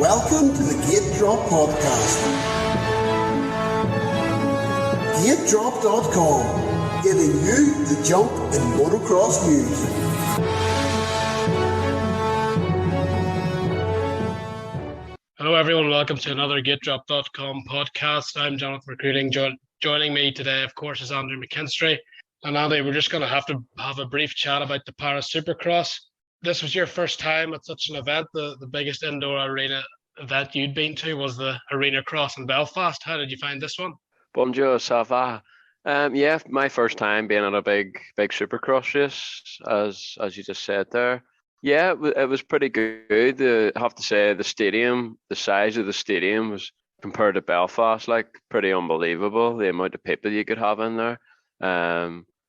Welcome to the GateDrop podcast. GateDrop.com, giving you the jump in motocross news. Hello everyone, welcome to another GateDrop.com podcast. I'm Jonathan McCready. Joining me today, of course, is Andy McKinstry. And Andy, we're just going to have a brief chat about the Paris Supercross. This was your first time at such an event. The biggest indoor arena event you'd been to was the Arena Cross in Belfast. How did you find this one? Bonjour, ça va? Yeah, my first time being at a big Supercross race, as you just said there. Yeah, it was pretty good. I have to say the size of the stadium was, compared to Belfast, like pretty unbelievable. The amount of people you could have in there.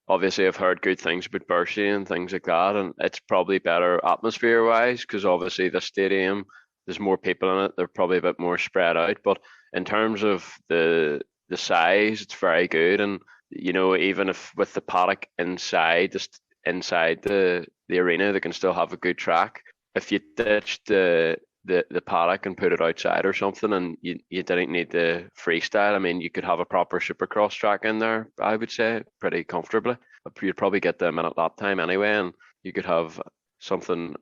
Obviously, I've heard good things about Bercy and things like that, and it's probably better atmosphere-wise because obviously the stadium, there's more people in it. They're probably a bit more spread out, but in terms of the size, it's very good. And you know, even if with the paddock inside the arena, they can still have a good track. If you ditched the paddock and put it outside or something, and you didn't need the freestyle, I mean, you could have a proper Supercross track in there, I would say, pretty comfortably. You'd probably get the minute lap time anyway, and you could have something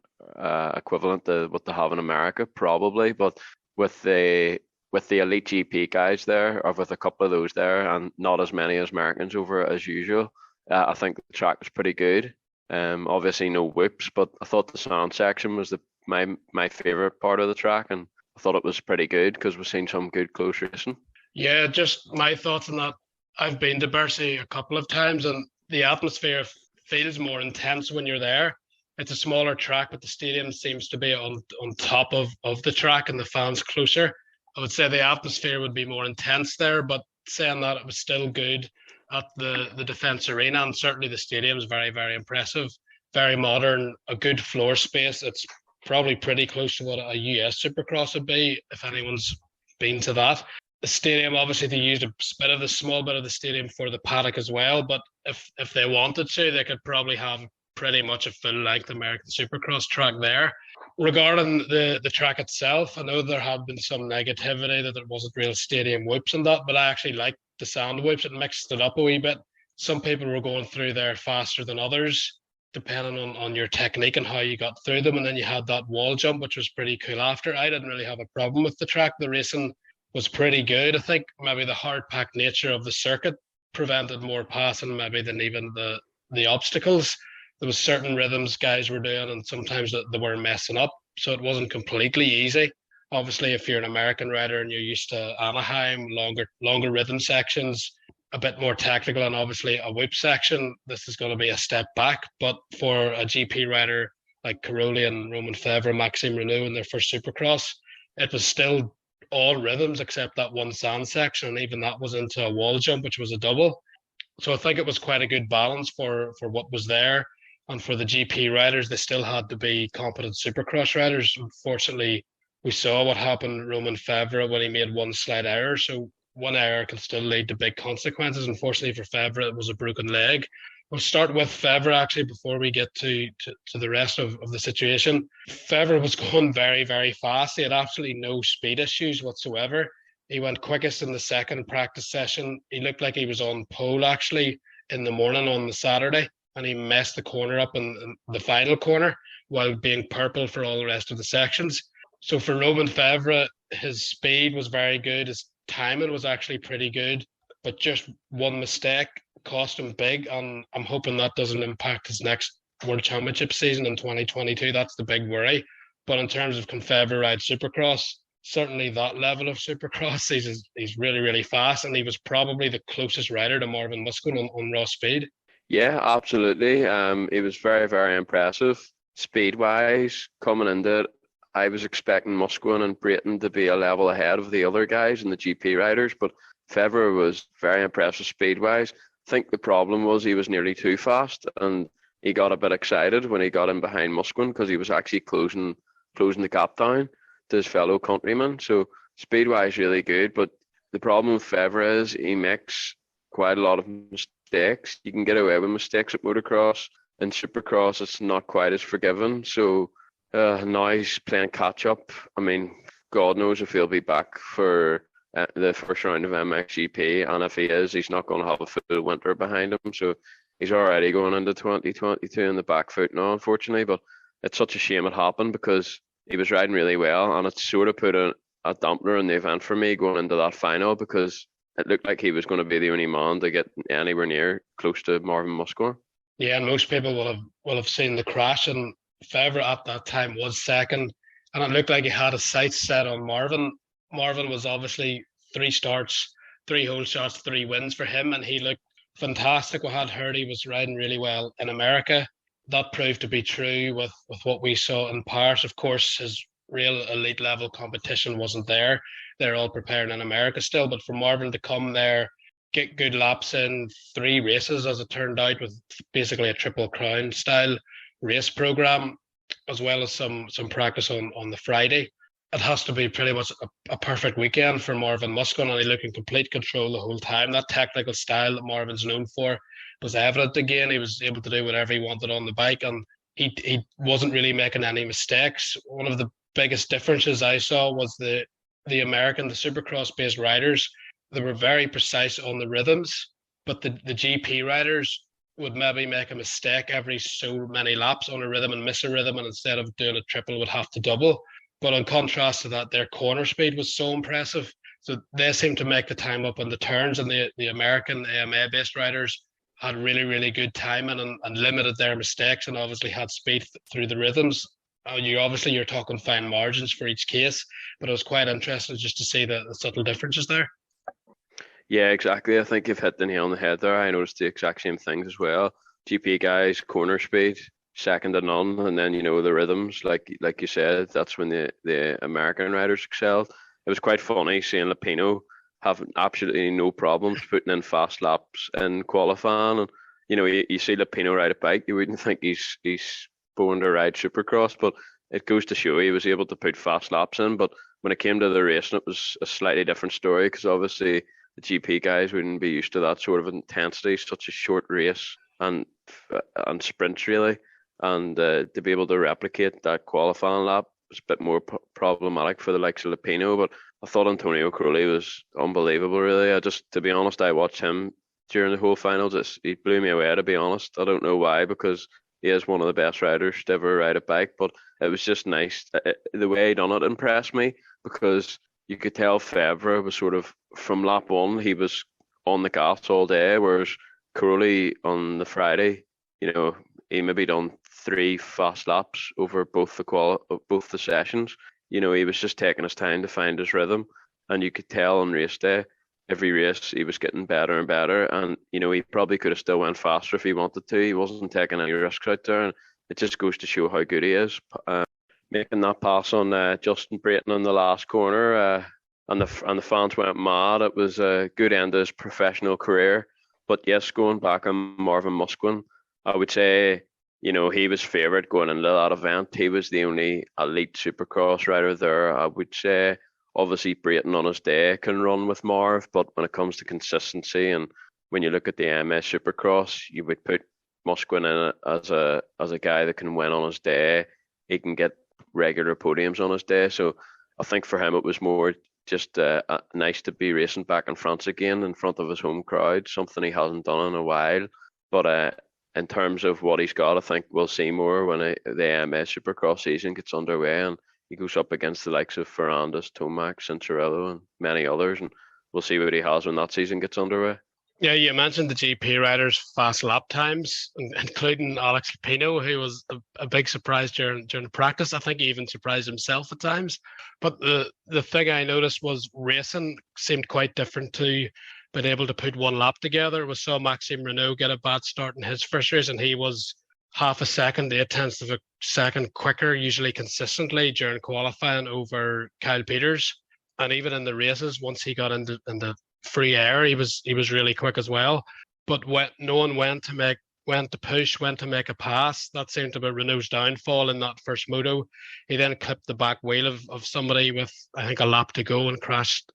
equivalent to what they have in America, probably. But with the elite GP guys there, or with a couple of those there, and not as many as Americans over as usual, I think the track was pretty good. Obviously no whoops, but I thought the sand section was my favourite part of the track, and I thought it was pretty good because we've seen some good close racing. Yeah, just my thoughts on that. I've been to Bercy a couple of times, and the atmosphere feels more intense when you're there. It's a smaller track, but the stadium seems to be on top of the track and the fans closer. I would say the atmosphere would be more intense there, but saying that, it was still good at the Defence Arena, and certainly the stadium is very, very impressive, very modern, a good floor space. It's probably pretty close to what a US Supercross would be, if anyone's been to that. The stadium, obviously, they used a small bit of the stadium for the paddock as well, but if they wanted to, they could probably have pretty much a full-length American Supercross track there. Regarding the track itself, I know there have been some negativity that there wasn't real stadium whoops and that, but I actually liked the sand whoops. It mixed it up a wee bit. Some people were going through there faster than others, depending on your technique and how you got through them. And then you had that wall jump, which was pretty cool after. I didn't really have a problem with the track. The racing was pretty good. I think maybe the hard-packed nature of the circuit prevented more passing maybe than even the obstacles. There was certain rhythms guys were doing, and sometimes they were messing up. So it wasn't completely easy. Obviously, if you're an American rider and you're used to Anaheim, longer rhythm sections, a bit more technical, and obviously a whip section, this is going to be a step back. But for a GP rider like Cairoli and Romain Febvre, Maxime Reneaux in their first Supercross, it was still all rhythms except that one sand section, and even that was into a wall jump, which was a double. So I think it was quite a good balance for what was there. And for the GP riders, they still had to be competent Supercross riders. Unfortunately, we saw what happened Romain Febvre when he made one slight error. So one error can still lead to big consequences. Unfortunately for Febvre, it was a broken leg. We'll start with Febvre actually before we get to the rest of the situation. Febvre was going very, very fast. He had absolutely no speed issues whatsoever. He went quickest in the second practice session. He looked like he was on pole actually in the morning on the Saturday, and he messed the corner up in the final corner while being purple for all the rest of the sections. So for Romain Febvre, his speed was very good. His timing was actually pretty good, but just one mistake cost him big, and I'm hoping that doesn't impact his next World Championship season in 2022. That's the big worry. But in terms of can Febvre ride Supercross, certainly that level of Supercross, he's really, really fast, and he was probably the closest rider to Marvin Musquin on raw speed. Yeah, absolutely. It was very, very impressive. Speed-wise, coming into it, I was expecting Musquin and Brayton to be a level ahead of the other guys and the GP riders, but Febvre was very impressive speed-wise. I think the problem was he was nearly too fast, and he got a bit excited when he got in behind Musquin because he was actually closing the gap down to his fellow countryman. So speed-wise, really good, but the problem with Febvre is he makes quite a lot of mistakes. You can get away with mistakes at motocross. In Supercross, it's not quite as forgiving. So now he's playing catch up. I mean, God knows if he'll be back for the first round of MXGP, and if he is, he's not going to have a full winter behind him. So he's already going into 2022 in the back foot now, unfortunately. But it's such a shame it happened because he was riding really well, and it sort of put a dampener in the event for me going into that final because it looked like he was going to be the only man to get anywhere near close to Marvin Musquin. Yeah, and most people will have seen the crash, and Febvre at that time was second, and it looked like he had his sights set on Marvin. Marvin was obviously 3 starts, 3 whole shots, 3 wins for him, and he looked fantastic. We had heard he was riding really well in America. That proved to be true with what we saw in Paris. Of course, his real elite level competition wasn't there. They're all preparing in America still, but for Marvin to come there, get good laps in 3 races, as it turned out, with basically a Triple Crown style race program, as well as some practice on the Friday. It has to be pretty much a perfect weekend for Marvin Musquin, and he looked in complete control the whole time. That technical style that Marvin's known for was evident again. He was able to do whatever he wanted on the bike, and he wasn't really making any mistakes. One of the biggest differences I saw was the American, the Supercross-based riders. They were very precise on the rhythms, but the GP riders would maybe make a mistake every so many laps on a rhythm and miss a rhythm, and instead of doing a triple would have to double. But in contrast to that, their corner speed was so impressive. So they seemed to make the time up on the turns, and the American AMA-based riders had really, really good timing and limited their mistakes, and obviously had speed through the rhythms. You're talking fine margins for each case, but it was quite interesting just to see the subtle differences there. Yeah, exactly. I think you've hit the nail on the head there. I noticed the exact same things as well. GP guys, corner speed, second to none, and then the rhythms, like you said, that's when the American riders excelled. It was quite funny seeing Lapino having absolutely no problems putting in fast laps in qualifying, and you see Lapino ride a bike, you wouldn't think he's born to ride Supercross, but it goes to show he was able to put fast laps in. But when it came to the racing, it was a slightly different story because obviously the GP guys wouldn't be used to that sort of intensity, such a short race and sprints really, and to be able to replicate that qualifying lap was a bit more problematic for the likes of Lapino. But I thought Antonio Cairoli was unbelievable really. To be honest, I watched him during the whole finals. He blew me away, to be honest. I don't know why, because he is one of the best riders to ever ride a bike, but it was just nice. The way he done it impressed me because you could tell Febvre was sort of, from lap 1, he was on the gas all day, whereas Cairoli on the Friday, he maybe done 3 fast laps over both the sessions. He was just taking his time to find his rhythm, and you could tell on race day, every race he was getting better and better, and he probably could have still went faster if he wanted to. He wasn't taking any risks out there, and it just goes to show how good he is. Making that pass on Justin Brayton in the last corner, and the fans went mad. It was a good end to his professional career. But yes, going back on Marvin Musquin, I would say he was favoured going into that event. He was the only elite Supercross rider there. I would say obviously Brayton on his day can run with Marv, but when it comes to consistency and when you look at the MS Supercross, you would put Musquin in it as a guy that can win on his day. He can get regular podiums on his day. So I think for him it was more just nice to be racing back in France again in front of his home crowd, something he hasn't done in a while. But in terms of what he's got, I think we'll see more when the MS Supercross season gets underway and he goes up against the likes of Ferrandis, Tomac, Cincerello and many others, and we'll see what he has when that season gets underway. Yeah, you mentioned the GP riders' fast lap times, including Alex Lapino, who was a big surprise during the practice. I think he even surprised himself at times. But the thing I noticed was racing seemed quite different to being able to put one lap together. We saw Maxime Reneaux get a bad start in his first race, and he was half a second, 0.8 of a second quicker, usually consistently during qualifying over Kyle Peters. And even in the races, once he got into free air, he was really quick as well. But knowing when to push, when to make a pass, that seemed to be Renault's downfall in that first moto. He then clipped the back wheel of somebody with, I think, a lap to go and crashed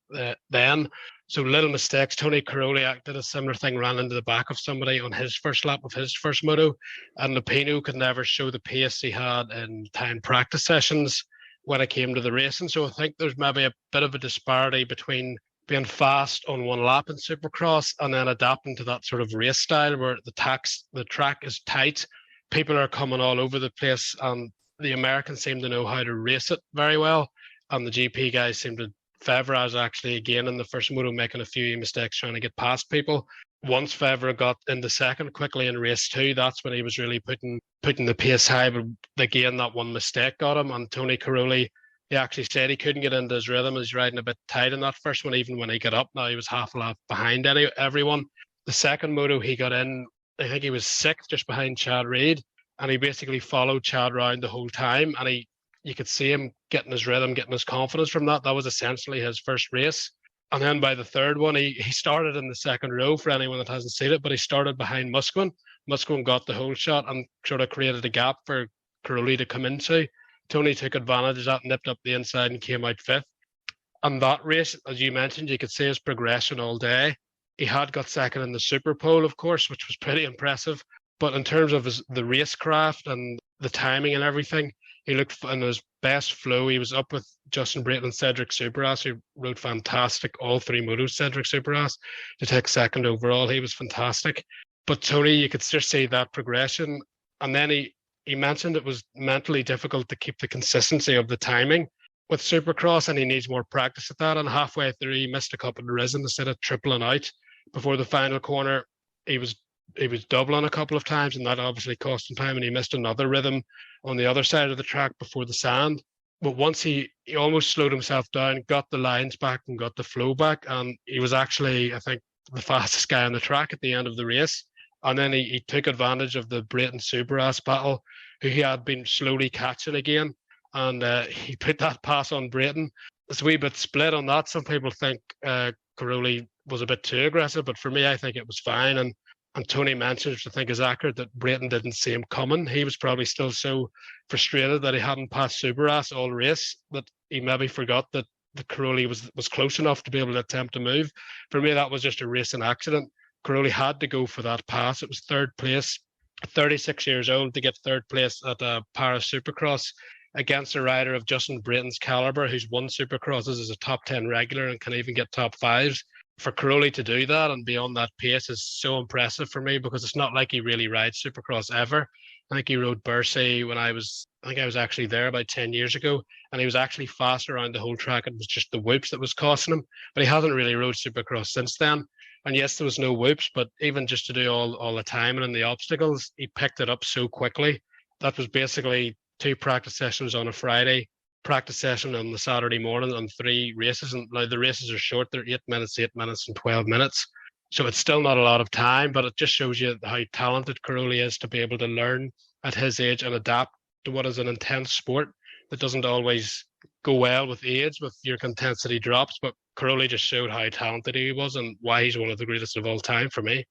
then. So little mistakes. Tony Cairoli did a similar thing, ran into the back of somebody on his first lap of his first moto, and Lapino could never show the pace he had in time practice sessions. when it came to the racing. So I think there's maybe a bit of a disparity between being fast on one lap in Supercross and then adapting to that sort of race style where the track is tight, people are coming all over the place, and the Americans seem to know how to race it very well, and the GP guys seem to. Febvre was actually again in the first moto making a few mistakes trying to get past people. Once Febvre got into second quickly in race 2, that's when he was really putting the pace high. But again, that one mistake got him. And Tony Cairoli, he actually said he couldn't get into his rhythm. He was riding a bit tight in that first one, even when he got up. Now he was half a lap behind everyone. The second moto he got in, I think he was sixth, just behind Chad Reed, and he basically followed Chad around the whole time. And you could see him getting his rhythm, getting his confidence from that. That was essentially his first race. And then by the third one, he started in the second row for anyone that hasn't seen it, but he started behind Musquin. Musquin got the whole shot and sort of created a gap for Cairoli to come into. Tony took advantage of that, nipped up the inside and came out fifth. And that race, as you mentioned, you could see his progression all day. He had got second in the Super Pole, of course, which was pretty impressive. But in terms of the racecraft and the timing and everything, he looked in his best flow. He was up with Justin Brayton and Cedric Subras, who rode fantastic all three motos. Cedric Subras to take second overall. He was fantastic. But Tony, you could just see that progression. And then he mentioned it was mentally difficult to keep the consistency of the timing with Supercross, and he needs more practice at that. And halfway through, he missed a couple of risen instead of tripling out before the final corner. He was doubling a couple of times, and that obviously cost him time, and he missed another rhythm on the other side of the track before the sand. But once he almost slowed himself down, got the lines back and got the flow back, and he was actually, I think, the fastest guy on the track at the end of the race. And then he took advantage of the Brayton-Subras battle, who he had been slowly catching again, and he put that pass on Brayton. It's a wee bit split on that. Some people think Cairoli was a bit too aggressive, but for me, I think it was fine. And Tony mentioned, which I think is accurate, that Brayton didn't see him coming. He was probably still so frustrated that he hadn't passed Subras all race that he maybe forgot that the Cairoli was close enough to be able to attempt to move. For me, that was just a racing accident. Cairoli had to go for that pass. It was third place, 36 years old, to get third place at Paris Supercross against a rider of Justin Brayton's caliber, who's won Supercrosses as a top 10 regular and can even get top fives. For Cairoli to do that and be on that pace is so impressive for me, because it's not like he really rides Supercross ever. I think he rode Bercy when I was actually there about 10 years ago, and he was actually fast around the whole track. It was just the whoops that was costing him, but he hasn't really rode Supercross since then. And yes, there was no whoops, but even just to do all the timing and the obstacles, he picked it up so quickly. That was basically 2 practice sessions on a Friday, practice session on the Saturday morning, and 3 races. And now the races are short, they're 8 minutes, 8 minutes and 12 minutes. So it's still not a lot of time, but it just shows you how talented Cairoli is to be able to learn at his age and adapt to what is an intense sport that doesn't always go well with age, with your intensity drops. But Cairoli just showed how talented he was and why he's one of the greatest of all time for me.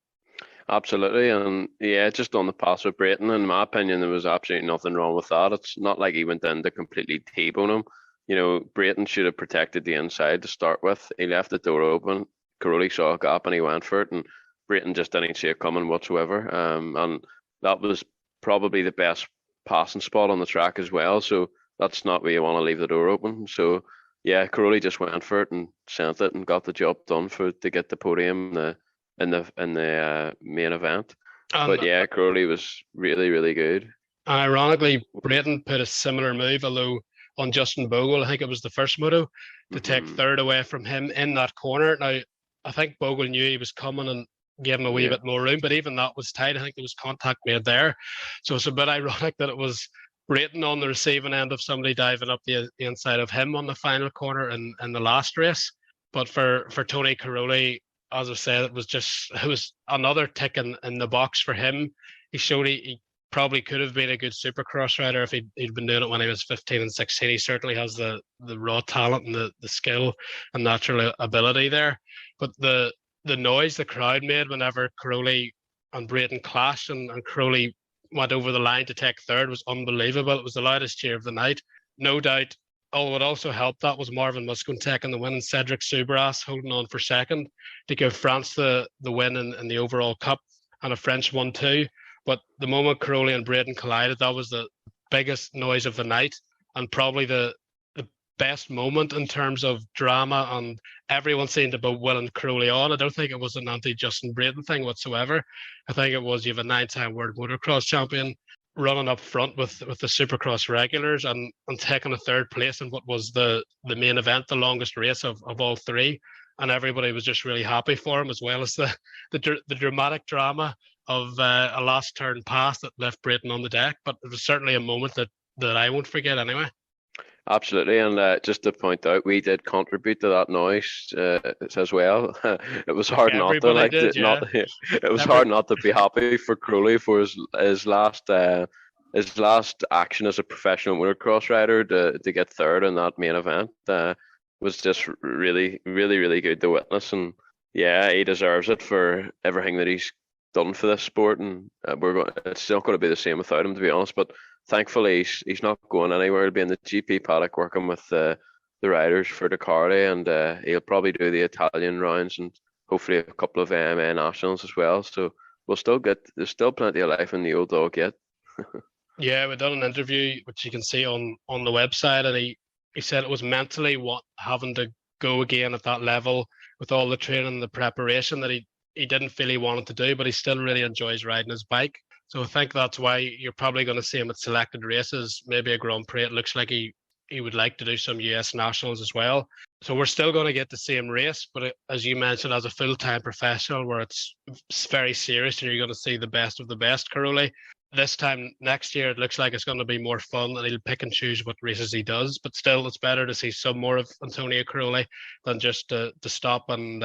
Absolutely. And yeah, just on the pass with Brayton, in my opinion, there was absolutely nothing wrong with that. It's not like he went in to completely T-bone him. You know, Brayton should have protected the inside to start with. He left the door open. Cairoli saw a gap and he went for it, and Brayton just didn't see it coming whatsoever. And that was probably the best passing spot on the track as well. So that's not where you want to leave the door open. So yeah, Cairoli just went for it and sent it and got the job done to get the podium in the main event. But yeah, Cairoli was really, really good. Ironically, Brayton put a similar move, although on Justin Bogle, I think it was the first moto, to take third away from him in that corner. Now, I think Bogle knew he was coming and gave him a wee bit more room, but even that was tight. I think there was contact made there. So it's a bit ironic that it was Brayton on the receiving end of somebody diving up the inside of him on the final corner in the last race. But for Tony Cairoli, as I said, it was another tick in the box for him. He showed he probably could have been a good Supercross rider if he'd been doing it when he was 15 and 16. He certainly has the raw talent and the skill and natural ability there. But the noise the crowd made whenever Cairoli and Brayton clashed and Cairoli went over the line to take third was unbelievable. It was the loudest cheer of the night. No doubt, what also helped that was Marvin Musquin taking the win and Cedric Subras holding on for second to give France the win in the overall cup, and a French 1-2. But the moment Cairoli and Brayton collided, that was the biggest noise of the night, and probably the best moment in terms of drama, and everyone seemed to be willing Cairoli on. I don't think it was an anti-Justin Brayton thing whatsoever. I think it was you have a 9-time world motocross champion running up front with the Supercross regulars and taking a third place in what was the main event, the longest race of all three. And everybody was just really happy for him, as well as the dramatic drama of a last turn pass that left Brayton on the deck. But it was certainly a moment that I won't forget anyway. Absolutely, and just to point out, we did contribute to that noise as well. It was hard not to like did, not. It was hard not to be happy for Cairoli for his last action as a professional motocross rider to get third in that main event. Was just really, really, really good to witness, and yeah, he deserves it for everything that he's done for this sport, and it's not going to be the same without him, to be honest. But thankfully, he's not going anywhere. He'll be in the GP paddock working with the riders for the Cairoli, and he'll probably do the Italian rounds and hopefully a couple of AMA nationals as well. So there's still plenty of life in the old dog yet. Yeah, we've done an interview which you can see on the website, and he said it was mentally having to go again at that level with all the training and the preparation that he didn't feel he wanted to do, but he still really enjoys riding his bike. So I think that's why you're probably going to see him at selected races, maybe a Grand Prix. It looks like he would like to do some US nationals as well. So we're still going to get to see him race, but as you mentioned, as a full-time professional where it's very serious and you're going to see the best of the best, Cairoli, this time next year, it looks like it's going to be more fun and he'll pick and choose what races he does. But still, it's better to see some more of Antonio Cairoli than just to stop and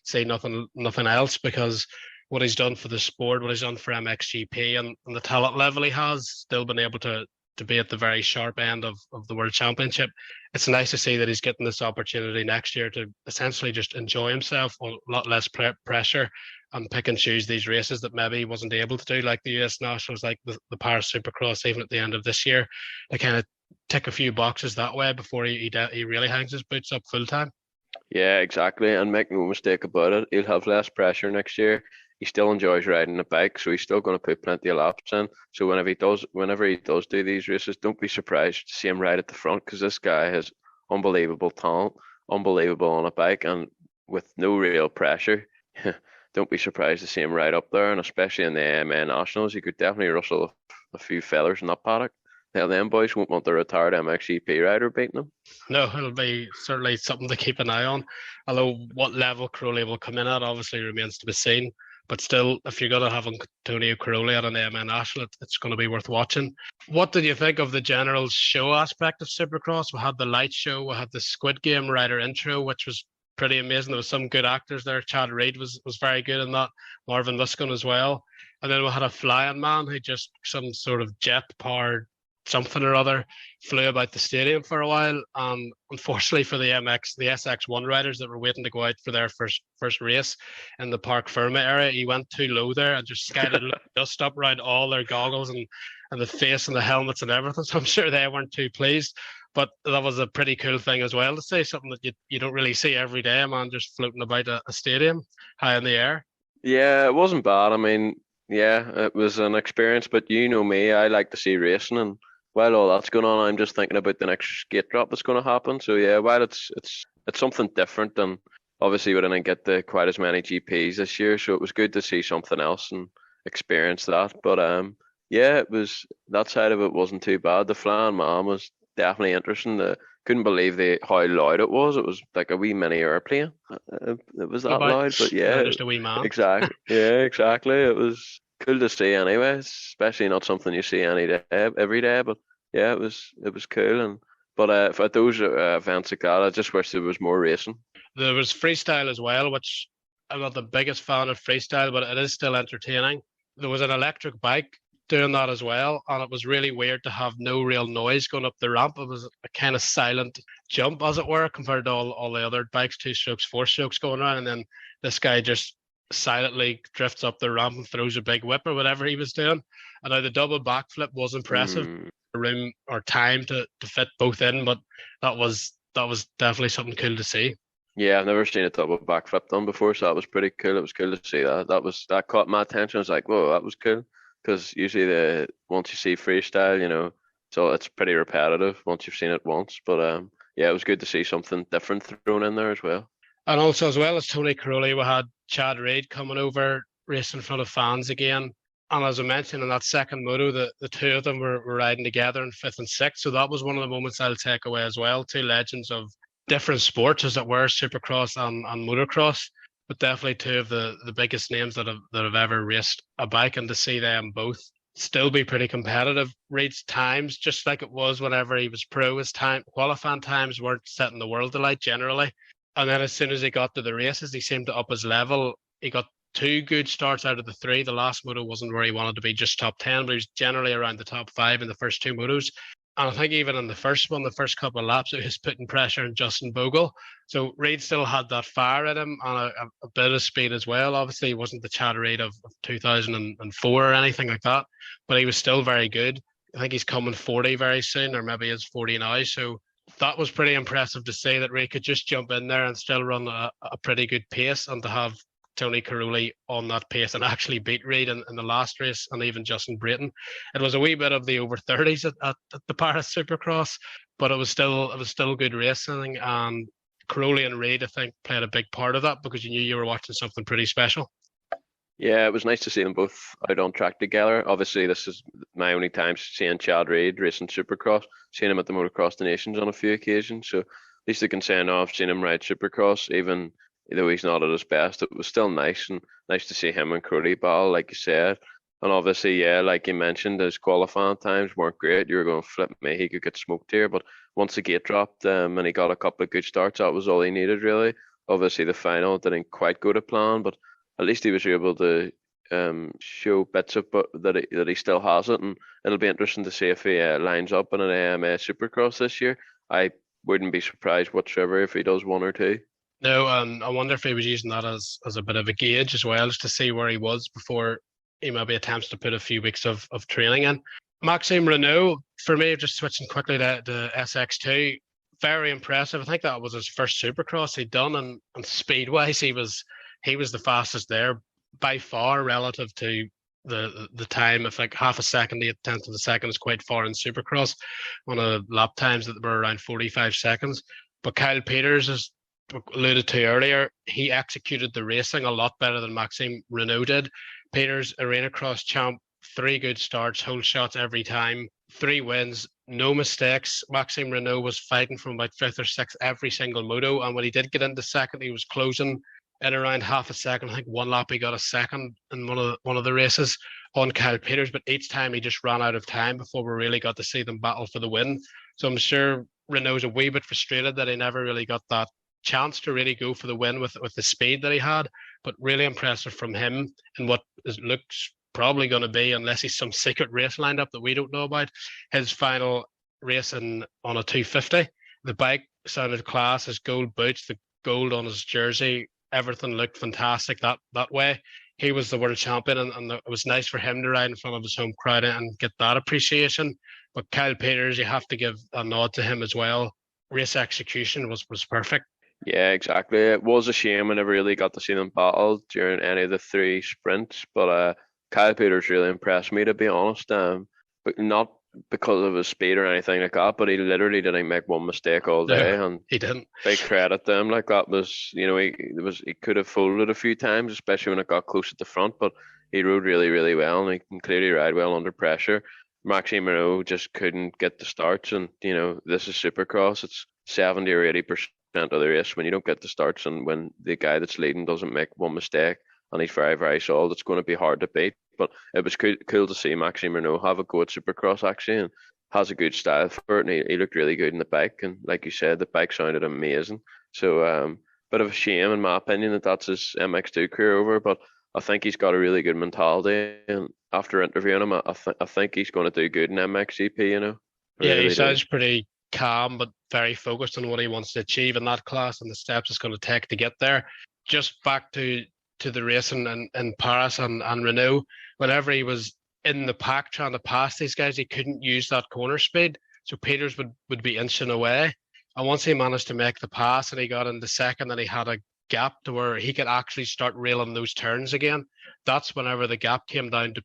say nothing else, because what he's done for the sport, what he's done for MXGP and the talent level he has, still been able to be at the very sharp end of the World Championship. It's nice to see that he's getting this opportunity next year to essentially just enjoy himself with a lot less pressure and pick and choose these races that maybe he wasn't able to do, like the US Nationals, like the Paris Supercross, even at the end of this year. They kind of tick a few boxes that way before he really hangs his boots up full time. Yeah, exactly. And make no mistake about it, he'll have less pressure next year. He still enjoys riding a bike, so he's still going to put plenty of laps in. So whenever he does do these races, don't be surprised to see him right at the front, because this guy has unbelievable talent, unbelievable on a bike, and with no real pressure. Don't be surprised to see him right up there, and especially in the AMA Nationals, he could definitely rustle a few fellers in that paddock. Now, them boys won't want the retired MXGP rider beating them. No, it'll be certainly something to keep an eye on. Although what level Cairoli will come in at obviously remains to be seen. But still, if you're going to have Antonio Cairoli at an AMA National, it's going to be worth watching. What did you think of the general show aspect of Supercross? We had the light show, we had the Squid Game rider intro, which was pretty amazing. There was some good actors there. Chad Reed was very good in that. Marvin Musquin as well. And then we had a flying man who just some sort of jet-powered something or other flew about the stadium for a while. Unfortunately for the SX1 riders that were waiting to go out for their first race in the Parc Ferme area, he went too low there and just skied dust up around all their goggles and the face and the helmets and everything. So I'm sure they weren't too pleased. But that was a pretty cool thing as well to see, something that you don't really see every day, a man just floating about a stadium high in the air. Yeah, it wasn't bad. I mean, yeah, it was an experience, but you know me, I like to see racing, and while all that's going on, I'm just thinking about the next gate drop that's going to happen. So yeah, while it's something different, and obviously we didn't get quite as many GPs this year, so it was good to see something else and experience that. But yeah, that side of it wasn't too bad. The flying man was definitely interesting. Couldn't believe how loud it was. It was like a wee mini airplane. It was that loud, but yeah, just a wee man. Exactly. Yeah, exactly. It was cool to see anyway, especially not something you see every day. But yeah, it was cool. But for those events like that, I just wish there was more racing. There was freestyle as well, which I'm not the biggest fan of freestyle, but it is still entertaining. There was an electric bike doing that as well, and it was really weird to have no real noise going up the ramp. It was a kind of silent jump, as it were, compared to all the other bikes, 2 strokes, 4 strokes going around, and then this guy just silently drifts up the ramp and throws a big whip or whatever he was doing. And now the double backflip was impressive. Room or time to fit both in, but that was definitely something cool to see. Yeah, I've never seen a double backflip done before, so that was pretty cool. It was cool to see that. That caught my attention. I was like, whoa, that was cool. Because usually once you see freestyle, so it's pretty repetitive once you've seen it once. But yeah, it was good to see something different thrown in there as well. And also, as well as Tony Cairoli, we had Chad Reid coming over, racing in front of fans again. And as I mentioned in that second moto, the two of them were riding together in fifth and sixth. So that was one of the moments I'll take away as well. Two legends of different sports, as it were, Supercross and motocross, but definitely two of the biggest names that have ever raced a bike, and to see them both still be pretty competitive. Reid's times, just like it was whenever he was pro, his qualifying times weren't setting the world alight generally. And then as soon as he got to the races, he seemed to up his level. He got two good starts out of the three. The last moto wasn't where he wanted to be, just top 10, but he was generally around the top 5 in the first two motos. And I think even in the first one, the first couple of laps, it was putting pressure on Justin Bogle. So Reid still had that fire in him and a bit of speed as well. Obviously, he wasn't the Chad Reid of 2004 or anything like that, but he was still very good. I think he's coming 40 very soon, or maybe he's 40 now. So that was pretty impressive to see that Reid could just jump in there and still run a pretty good pace, and to have Tony Cairoli on that pace and actually beat Reid in the last race, and even Justin Brayton. It was a wee bit of the over 30s at the Paris Supercross, but it was still good racing, and Cairoli and Reid, I think, played a big part of that, because you knew you were watching something pretty special. Yeah, it was nice to see them both out on track together. Obviously, this is my only time seeing Chad Reid racing Supercross, seeing him at the Motocross the Nations on a few occasions. So at least I can say now I've seen him ride Supercross, even though he's not at his best. It was still nice to see him and Cairoli battle, like you said. And obviously, yeah, like you mentioned, his qualifying times weren't great. You were going, flip me, he could get smoked here. But once the gate dropped and he got a couple of good starts, that was all he needed, really. Obviously, the final didn't quite go to plan, but at least he was able to show bits of that he still has it. And it'll be interesting to see if he lines up in an AMA Supercross this year. I wouldn't be surprised whatsoever if he does one or two. No, and I wonder if he was using that as a bit of a gauge as well, just to see where he was before he maybe attempts to put a few weeks of training in. Maxime Reneaux, for me, just switching quickly to SX2, very impressive. I think that was his first Supercross he'd done, and speed-wise, he was the fastest there by far relative to the time. If like half a second, 8/10 of a second is quite far in Supercross on a lap times that were around 45 seconds. But Kyle Peters, as alluded to earlier, he executed the racing a lot better than Maxime Reneaux did. Peters, arena cross champ, 3 good starts, whole shots every time, 3 wins, no mistakes. Maxime Reneaux was fighting from about 5th or 6th every single moto, and when he did get into second, he was closing in around half a second. I think one lap he got a second in one of the races on Kyle Peters, but each time he just ran out of time before we really got to see them battle for the win. So I'm sure Renault's a wee bit frustrated that he never really got that chance to really go for the win with the speed that he had, but really impressive from him in what looks probably going to be, unless he's some secret race lined up that we don't know about, his final race on a 250. The bike sounded class, his gold boots, the gold on his jersey, everything looked fantastic that way. He was the world champion, and it was nice for him to ride in front of his home crowd and get that appreciation. But Kyle Peters, you have to give a nod to him as well. Race execution was perfect. Yeah, exactly. It was a shame we never really got to see them battle during any of the 3 sprints, but Kyle Peters really impressed me, to be honest. But not because of his speed or anything like that, but he literally didn't make one mistake all day, and he didn't. Big credit to him. Like, that was, he could have folded a few times, especially when it got close at the front, but he rode really, really well, and he can clearly ride well under pressure. Maxime Reneaux just couldn't get the starts, and this is Supercross. It's 70 or 80% of the race. When you don't get the starts, and when the guy that's leading doesn't make one mistake, and he's very, very solid, it's going to be hard to beat. But it was cool to see Maxime Reneaux have a go at Supercross, actually, and has a good style for it, and he looked really good in the bike. And like you said, the bike sounded amazing. So bit of a shame, in my opinion, that's his MX2 career over, but I think he's got a really good mentality, and after interviewing him, I think he's going to do good in MXGP, Yeah, he sounds pretty calm, but very focused on what he wants to achieve in that class and the steps it's going to take to get there. Just back to the racing in Paris and Renault, whenever he was in the pack trying to pass these guys, he couldn't use that corner speed. So Peters would be inching away. And once he managed to make the pass and he got into second, and he had a gap to where he could actually start railing those turns again, that's whenever the gap came down to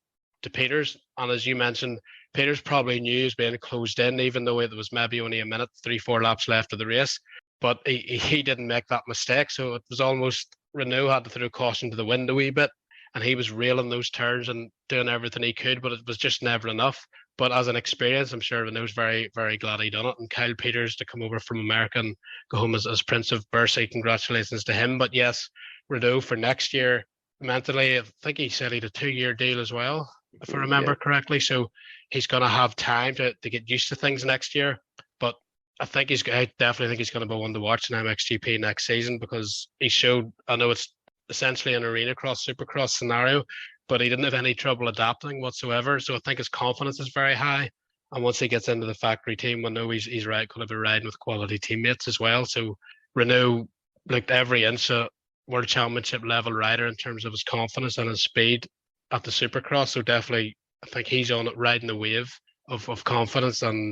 Peters. And as you mentioned, Peters probably knew he was being closed in, even though it was maybe only a minute, 3-4 laps left of the race. But he didn't make that mistake. So it was almost Renault had to throw caution to the wind a wee bit. And he was railing those turns and doing everything he could, but it was just never enough. But as an experience, I'm sure Renault's very, very glad he done it. And Kyle Peters to come over from America and go home as Prince of Bercy, congratulations to him. But yes, Renault for next year, mentally, I think he said he had a 2-year deal as well, if I remember correctly. So he's going to have time to get used to things next year. But I definitely think he's going to be one to watch in MXGP next season, because he showed, I know it's essentially an arena cross, supercross scenario, but he didn't have any trouble adapting whatsoever. So I think his confidence is very high. And once he gets into the factory team, we know he's going to be riding with quality teammates as well. So Renault looked every inch a world championship level rider in terms of his confidence and his speed at the supercross. So definitely, I think he's on it, riding the wave of confidence, and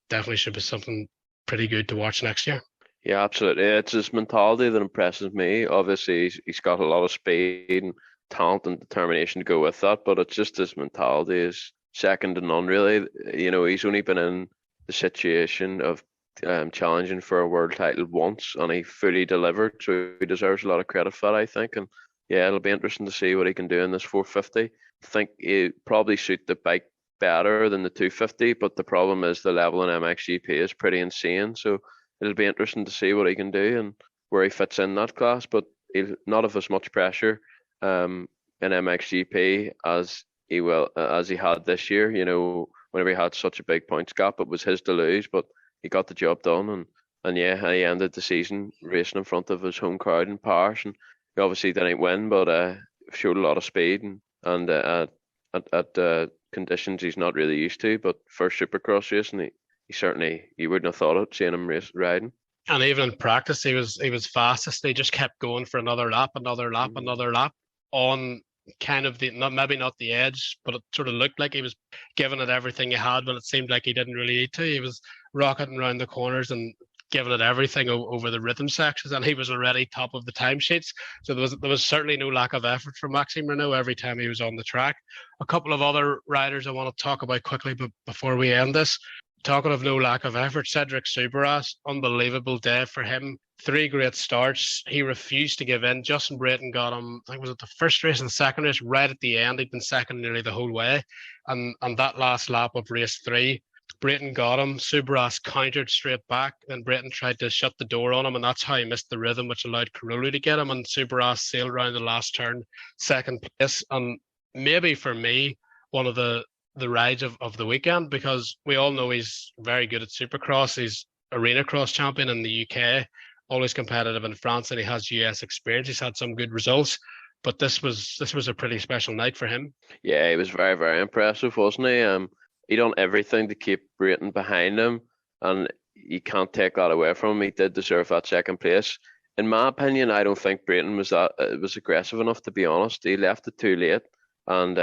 definitely should be something pretty good to watch next year. Yeah, absolutely. It's his mentality that impresses me. Obviously, he's got a lot of speed and talent and determination to go with that, but it's just his mentality is second to none, really. He's only been in the situation of challenging for a world title once, and he fully delivered, so he deserves a lot of credit for that, I think. And yeah, it'll be interesting to see what he can do in this 450. I think he'll probably suit the bike better than the 250, but the problem is the level in MXGP is pretty insane, so it'll be interesting to see what he can do and where he fits in that class. But he'll not have as much pressure in MXGP as he had this year. Whenever he had such a big points gap, it was his to lose, but he got the job done. And yeah, he ended the season racing in front of his home crowd in Paris, and he obviously didn't win, but showed a lot of speed and at conditions he's not really used to. But first Supercross race, and you wouldn't have thought it, seeing him riding. And even in practice, he was fastest. They just kept going for another lap on kind of maybe not the edge, but it sort of looked like he was giving it everything he had, but it seemed like he didn't really need to. He was rocketing around the corners and giving it everything over the rhythm sections, and he was already top of the timesheets. So there was certainly no lack of effort from Maxime Renault every time he was on the track. A couple of other riders I want to talk about quickly, but before we end this, talking of no lack of effort, Cedric Subras, unbelievable day for him. 3 great starts. He refused to give in. Justin Brayton got him, I think, was it the first race and the second race, right at the end. He'd been second nearly the whole way. And that last lap of race 3, Brayton got him. Subras countered straight back. Then Brayton tried to shut the door on him, and that's how he missed the rhythm, which allowed Cairoli to get him. And Subras sailed around the last turn, second place. And maybe for me, one of the rides of the weekend, because we all know he's very good at Supercross. He's arena cross champion in the UK, always competitive in France, and he has US experience. He's had some good results, but this was a pretty special night for him. Yeah, he was very, very impressive, wasn't he? He done everything to keep Brayton behind him, and you can't take that away from him. He did deserve that second place. In my opinion, I don't think Brayton was aggressive enough, to be honest. He left it too late, and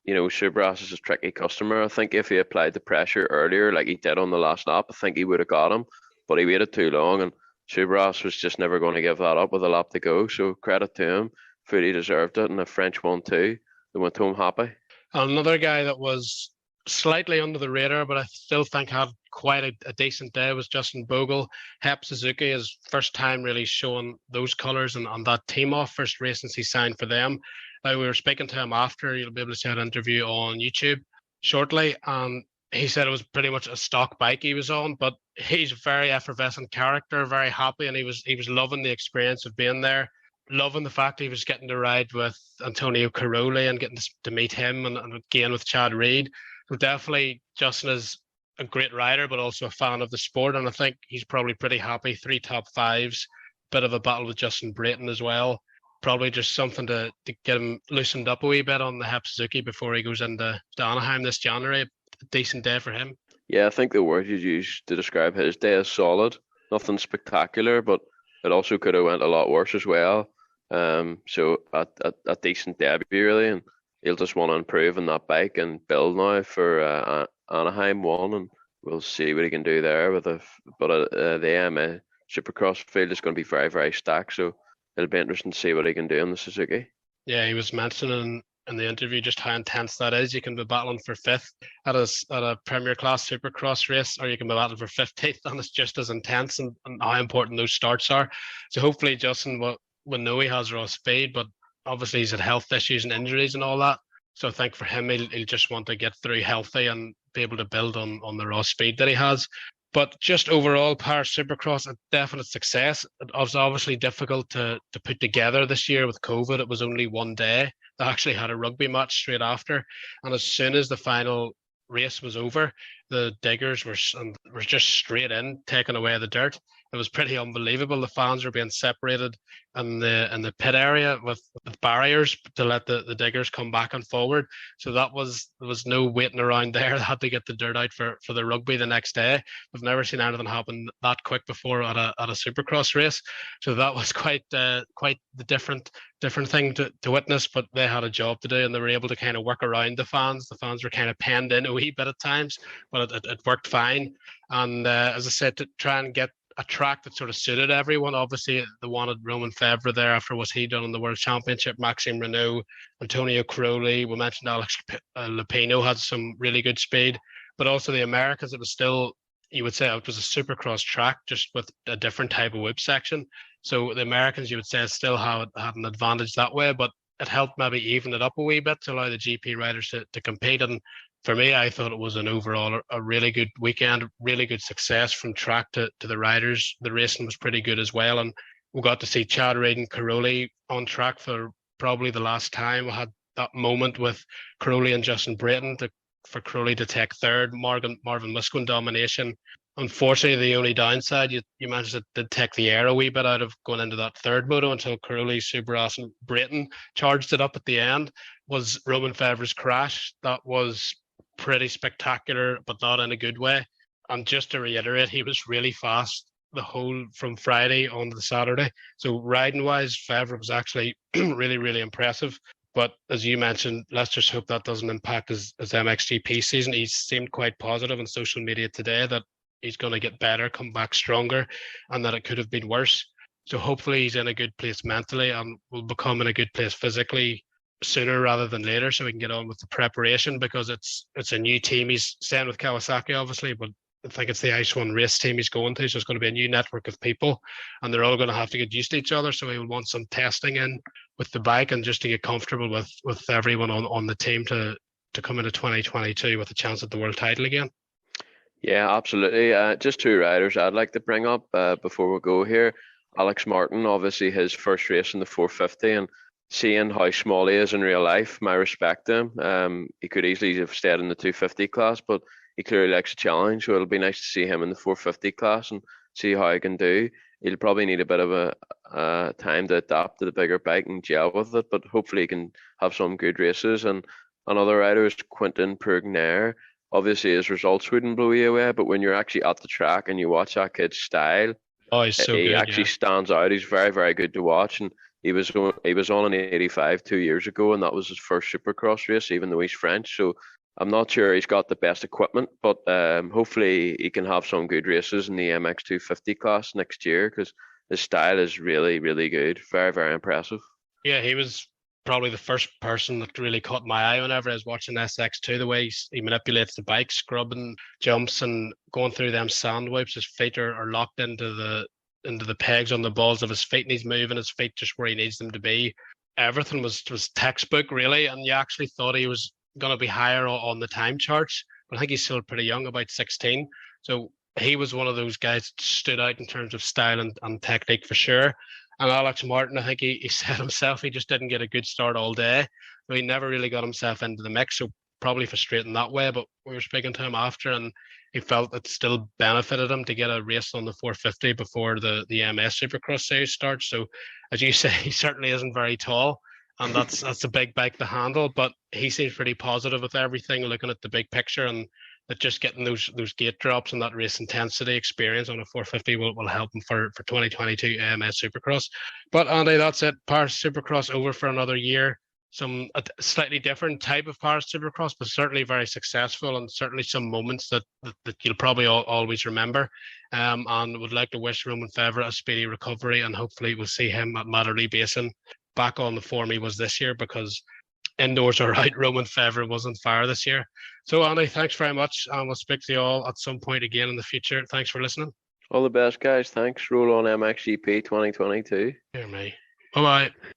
Subras is a tricky customer. I think if he applied the pressure earlier, like he did on the last lap, I think he would have got him, but he waited too long, and Subras was just never going to give that up with a lap to go. So credit to him, fully deserved it, and the French won too. They went home happy. Another guy that was slightly under the radar, but I still think had quite a decent day, was Justin Bogle. Hep Suzuki, his first time really showing those colours and on that team off, first race since he signed for them. We were speaking to him after. You'll be able to see an interview on YouTube shortly, and he said it was pretty much a stock bike he was on, but he's a very effervescent character, very happy, and he was loving the experience of being there, loving the fact he was getting to ride with Antonio Cairoli and getting to meet him, and again with Chad Reed. So definitely Justin is a great rider, but also a fan of the sport, and I think he's probably pretty happy. 3 top 5s, bit of a battle with Justin Brayton as well. Probably just something to get him loosened up a wee bit on the Hep Suzuki before he goes into Anaheim this January. A decent day for him. Yeah, I think the word you used to describe his day is solid. Nothing spectacular, but it also could have went a lot worse as well. So a decent debut really, and he'll just want to improve on that bike and build now for Anaheim 1, and we'll see what he can do there the AMA Supercross field is going to be very, very stacked, so it'll be interesting to see what he can do in the Suzuki. Yeah, he was mentioning in the interview just how intense that is. You can be battling for fifth at a Premier Class Supercross race, or you can be battling for 15th, and it's just as intense, and how important those starts are. So hopefully Justin will know he has raw speed, but obviously he's had health issues and injuries and all that. So I think for him, he'll just want to get through healthy and be able to build on the raw speed that he has. But just overall, Paris Supercross, a definite success. It was obviously difficult to put together this year with COVID. It was only one day. They actually had a rugby match straight after. And as soon as the final race was over, the diggers were just straight in, taking away the dirt. It was pretty unbelievable. The fans were being separated in the pit area with barriers to let the diggers come back and forward. So there was no waiting around there. They had to get the dirt out for the rugby the next day. I've never seen anything happen that quick before at a Supercross race. So that was quite the different thing to witness, but they had a job to do and they were able to kind of work around the fans. The fans were kind of penned in a wee bit at times, but it worked fine. And as I said, to try and get a track that sort of suited everyone. Obviously, they wanted Romain Febvre there after what he done in the World Championship. Maxime Reneaux, Antonio Cairoli. We mentioned Alex Lupino had some really good speed, but also the Americans. It was still, you would say, it was a Supercross track just with a different type of whip section. So the Americans, you would say, still had an advantage that way, but it helped maybe even it up a wee bit to allow the GP riders to compete. And for me, I thought it was an overall a really good weekend, really good success from track to the riders. The racing was pretty good as well. And we got to see Chad Reid and Cairoli on track for probably the last time. We had that moment with Cairoli and Justin Brayton for Cairoli to take third, Marvin Musquin domination. Unfortunately, the only downside, you mentioned, it did take the air a wee bit out of going into that third moto until Cairoli, Subras and Brayton charged it up at the end, was Romain Febvre's crash. That was pretty spectacular, but not in a good way. And just to reiterate, he was really fast the whole from Friday on to Saturday. So riding wise, Febvre was actually really, really impressive. But as you mentioned, let's just hope that doesn't impact his MXGP season. He seemed quite positive on social media today that he's going to get better, come back stronger, and that it could have been worse. So hopefully he's in a good place mentally and will become in a good place physically sooner rather than later, so we can get on with the preparation, because it's a new team. He's staying with Kawasaki, obviously, but I think it's the Ice One race team he's going to, so it's going to be a new network of people, and they're all going to have to get used to each other. So he will want some testing in with the bike and just to get comfortable with everyone on the team to come into 2022 with a chance at the world title again. Yeah, absolutely. Just two riders I'd like to bring up before we go here. Alex Martin, obviously his first race in the 450, and seeing how small he is in real life, my respect to him. He could easily have stayed in the 250 class, but he clearly likes a challenge. So it'll be nice to see him in the 450 class and see how he can do. He'll probably need a bit of a time to adapt to the bigger bike and gel with it, but hopefully he can have some good races. And another rider is Quentin Pugnaire. Obviously his results wouldn't blow you away, but when you're actually at the track and you watch that kid's style, he's so he good, actually stands out. He's very, very good to watch. And he was on an 85 2 years ago, and that was his first Supercross race, even though he's French. So I'm not sure he's got the best equipment, but hopefully he can have some good races in the MX 250 class next year, because his style is really, really good. Very, very impressive. Yeah, he was probably the first person that really caught my eye whenever I was watching SX2, the way he manipulates the bike, scrubbing jumps and going through them sand wipes. His feet are locked into the pegs on the balls of his feet, and he's moving his feet just where he needs them to be. Everything was textbook, really, and you actually thought he was going to be higher on the time charts, but I think he's still pretty young, about 16. So he was one of those guys that stood out in terms of style and technique for sure. And Alex Martin, I think he said himself, he just didn't get a good start all day. So he never really got himself into the mix, so probably frustrating that way. But we were speaking to him after, and he felt it still benefited him to get a race on the 450 before the MS Supercross series starts. So as you say, he certainly isn't very tall, and that's a big bike to handle. But he seems pretty positive with everything, looking at the big picture, and that just getting those gate drops and that race intensity experience on a 450 will help him for 2022 AMS Supercross. But Andy, that's it. Paris Supercross over for another year. A slightly different type of Paris Supercross, but certainly very successful, and certainly some moments that you'll probably always remember. And would like to wish Romain Febvre a speedy recovery, and hopefully we'll see him at Matterley Basin back on the form he was this year, because indoors are out. Romain Febvre was on fire this year. So, Andy, thanks very much. And we'll speak to you all at some point again in the future. Thanks for listening. All the best, guys. Thanks. Roll on MXGP 2022. Hear me. Bye-bye.